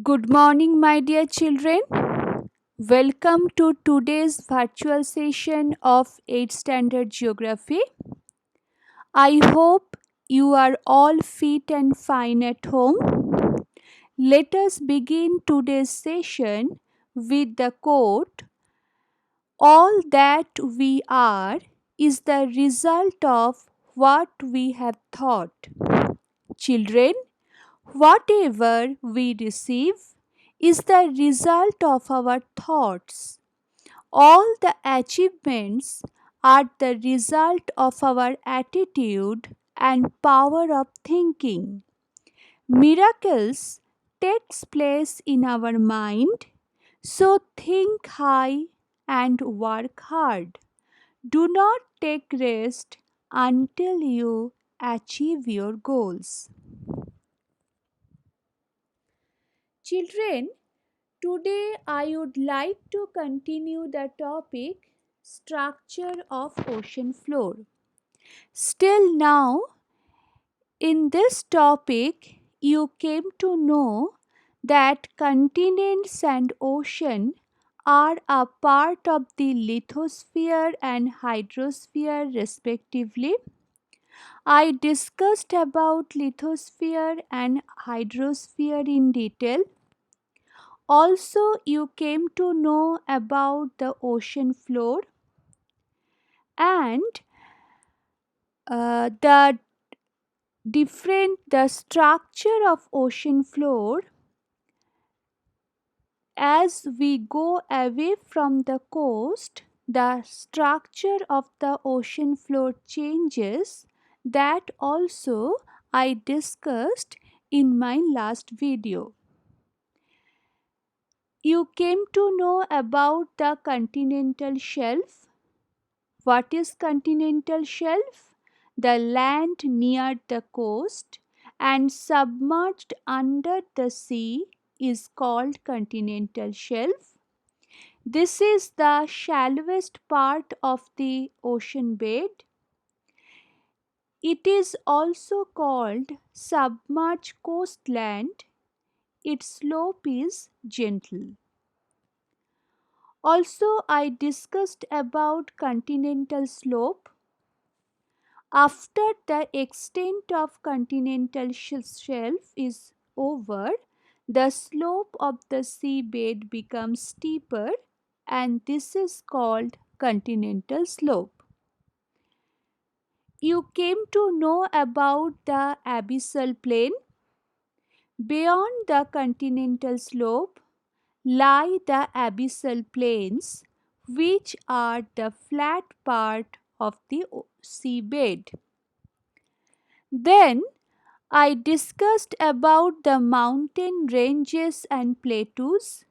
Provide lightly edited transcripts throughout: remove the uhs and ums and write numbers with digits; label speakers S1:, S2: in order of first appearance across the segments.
S1: Good morning, my dear children. Welcome to today's virtual session of 8th Standard Geography. I hope you are all fit and fine at home. Let us begin today's session with the quote: all that we are is the result of what we have thought. Children, whatever we receive is the result of our thoughts. All the achievements are the result of our attitude and power of thinking. Miracles takes place in our mind, so think high and work hard. Do not take rest until you achieve your goals. Children, today I would like to continue the topic structure of ocean floor. Still now, in this topic, you came to know that continents and ocean are a part of the lithosphere and hydrosphere respectively. I discussed about lithosphere and hydrosphere in detail. Also, you came to know about the ocean floor and the structure of ocean floor. As we go away from the coast, the structure of the ocean floor changes. That also I discussed in my last video. You came to know about the continental shelf. What is continental shelf? The land near the coast and submerged under the sea is called continental shelf. This is the shallowest part of the ocean bed. It is also called submerged coastland. Its slope is gentle. Also, I discussed about continental slope. After the extent of continental shelf is over, the slope of the seabed becomes steeper, and this is called continental slope. You came to know about the abyssal plain. Beyond the continental slope lie the abyssal plains, which are the flat part of the seabed. Then I discussed about the mountain ranges and plateaus.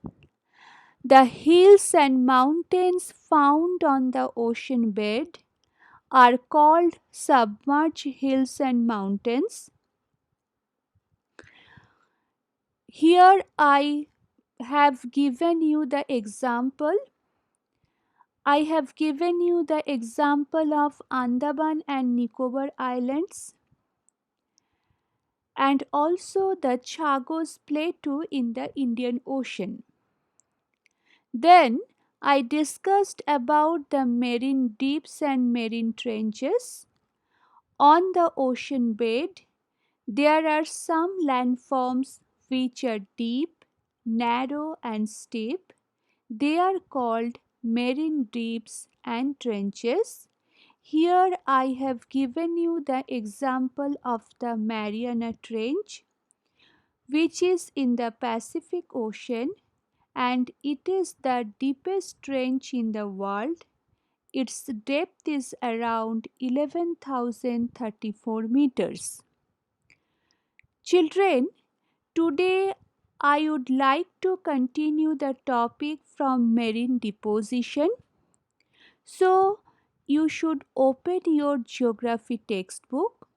S1: The hills and mountains found on the ocean bed are called submerged hills and mountains. Here I have given you the example. I have given you the example of Andaman and Nicobar Islands and also the Chagos Plateau in the Indian Ocean. Then I discussed about the marine deeps and marine trenches. On the ocean bed, there are some landforms which are deep, narrow and steep. They are called marine deeps and trenches. Here I have given you the example of the Mariana Trench, which is in the Pacific Ocean, and it is the deepest trench in the world. Its depth is around 11,034 meters. Children, today I would like to continue the topic from marine deposition. So, you should open your geography textbook.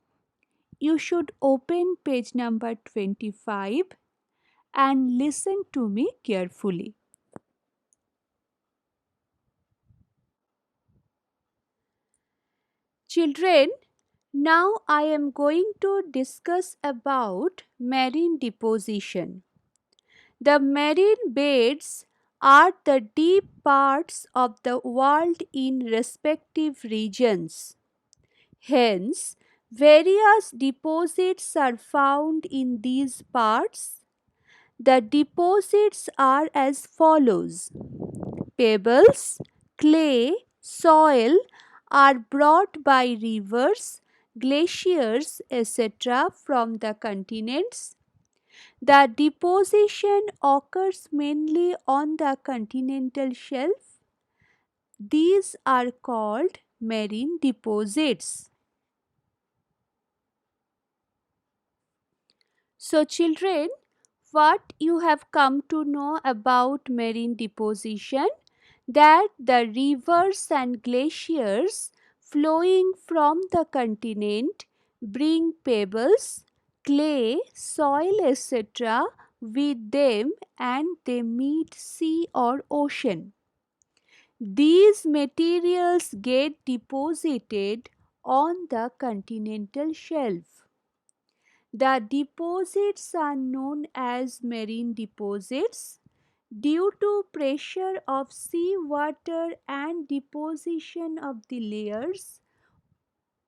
S1: You should open page number 25 and listen to me carefully. Children, now I am going to discuss about marine deposition. The marine beds are the deep parts of the world in respective regions. Hence, various deposits are found in these parts. The deposits are as follows: pebbles, clay, soil are brought by rivers, glaciers, etc. from the continents. The deposition occurs mainly on the continental shelf. These are called marine deposits. So, children, what you have come to know about marine deposition? That the rivers and glaciers flowing from the continent bring pebbles, clay, soil, etc. with them and they meet sea or ocean. These materials get deposited on the continental shelf. The deposits are known as marine deposits due to pressure of sea water and deposition of the layers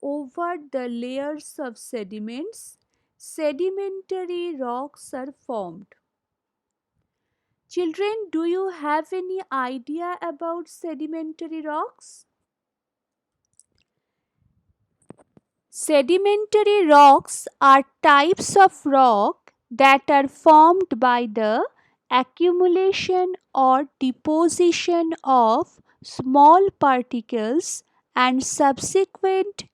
S1: over the layers of sediments. Sedimentary rocks are formed. Children, do you have any idea about sedimentary rocks? Sedimentary rocks are types of rock that are formed by the accumulation or deposition of small particles and subsequent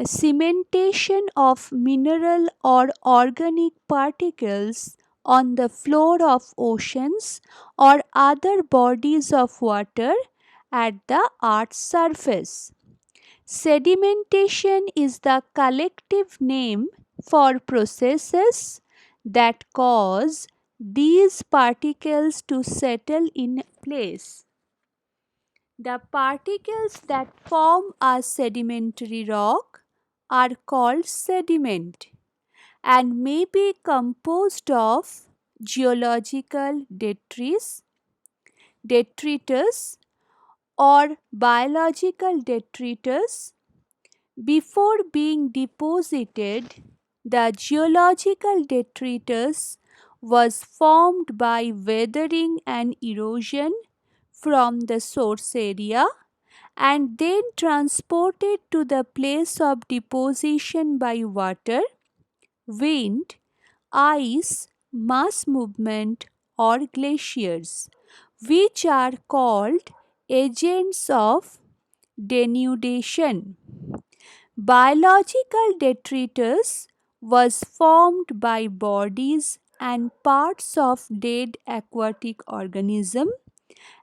S1: cementation of mineral or organic particles on the floor of oceans or other bodies of water at the earth's surface. Sedimentation is the collective name for processes that cause these particles to settle in place. The particles that form a sedimentary rock are called sediment and may be composed of geological detritus or biological detritus. Before being deposited, the geological detritus was formed by weathering and erosion from the source area and then transported to the place of deposition by water, wind, ice, mass movement, or glaciers, which are called agents of denudation. Biological detritus was formed by bodies and parts of dead aquatic organisms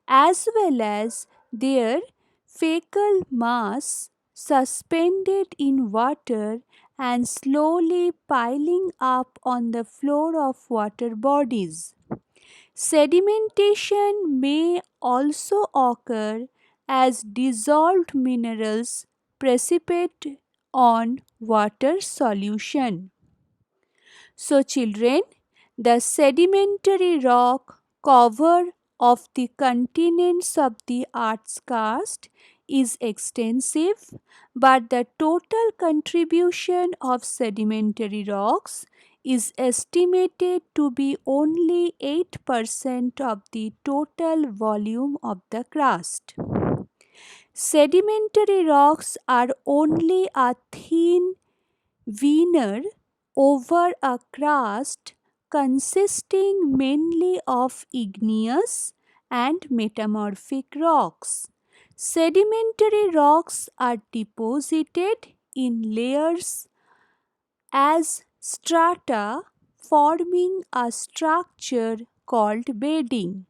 S1: as well as their fecal mass suspended in water and slowly piling up on the floor of water bodies. Sedimentation may also occur as dissolved minerals precipitate on water solution. So, children, the sedimentary rock cover of the continents of the earth's crust is extensive, but the total contribution of sedimentary rocks is estimated to be only 8% of the total volume of the crust. Sedimentary rocks are only a thin veneer over a crust consisting mainly of igneous and metamorphic rocks. Sedimentary rocks are deposited in layers as strata, forming a structure called bedding.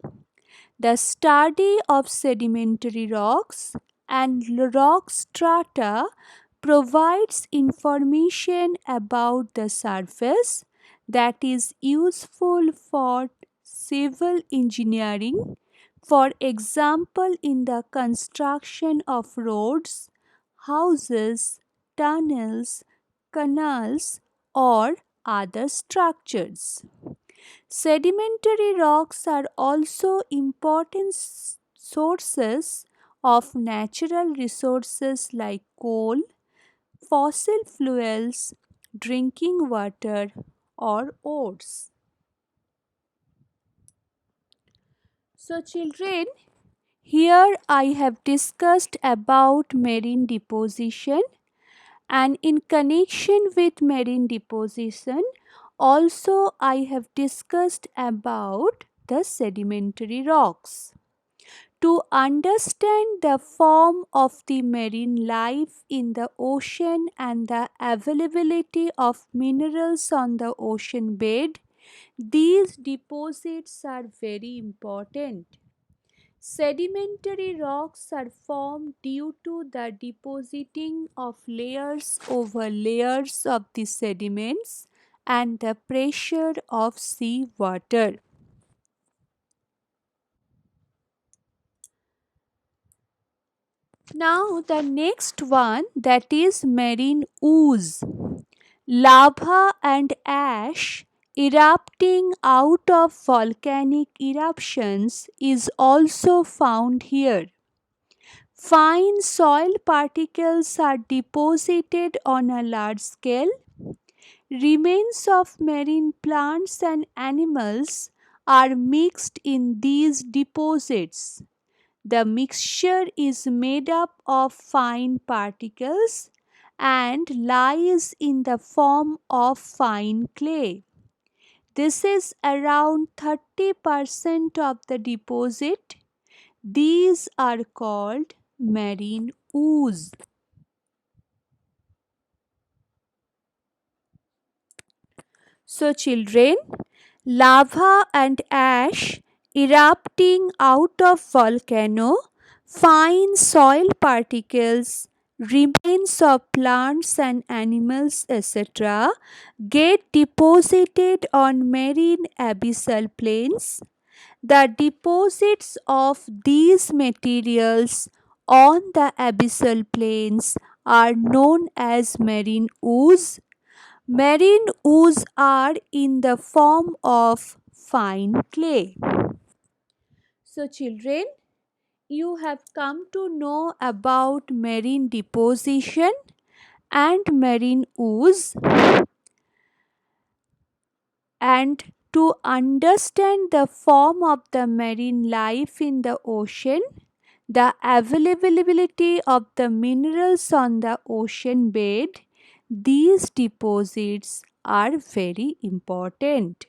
S1: The study of sedimentary rocks and rock strata provides information about the surface that is useful for civil engineering, for example, in the construction of roads, houses, tunnels, canals, or other structures. Sedimentary rocks are also important sources of natural resources like coal, fossil fuels, drinking water, or ores. So, children, here I have discussed about marine deposition, and in connection with marine deposition also I have discussed about the sedimentary rocks. To understand the form of the marine life in the ocean and the availability of minerals on the ocean bed, these deposits are very important. Sedimentary rocks are formed due to the depositing of layers over layers of the sediments and the pressure of sea water. Now, the next one, that is marine ooze. Lava and ash erupting out of volcanic eruptions is also found here. Fine soil particles are deposited on a large scale. Remains of marine plants and animals are mixed in these deposits. The mixture is made up of fine particles and lies in the form of fine clay. This is around 30% of the deposit. These are called marine ooze. So, children, lava and ash erupting out of volcano, fine soil particles, remains of plants and animals, etc., get deposited on marine abyssal plains. The deposits of these materials on the abyssal plains are known as marine ooze. Marine ooze are in the form of fine clay. So, children, you have come to know about marine deposition and marine ooze, and to understand the form of the marine life in the ocean, the availability of the minerals on the ocean bed, these deposits are very important.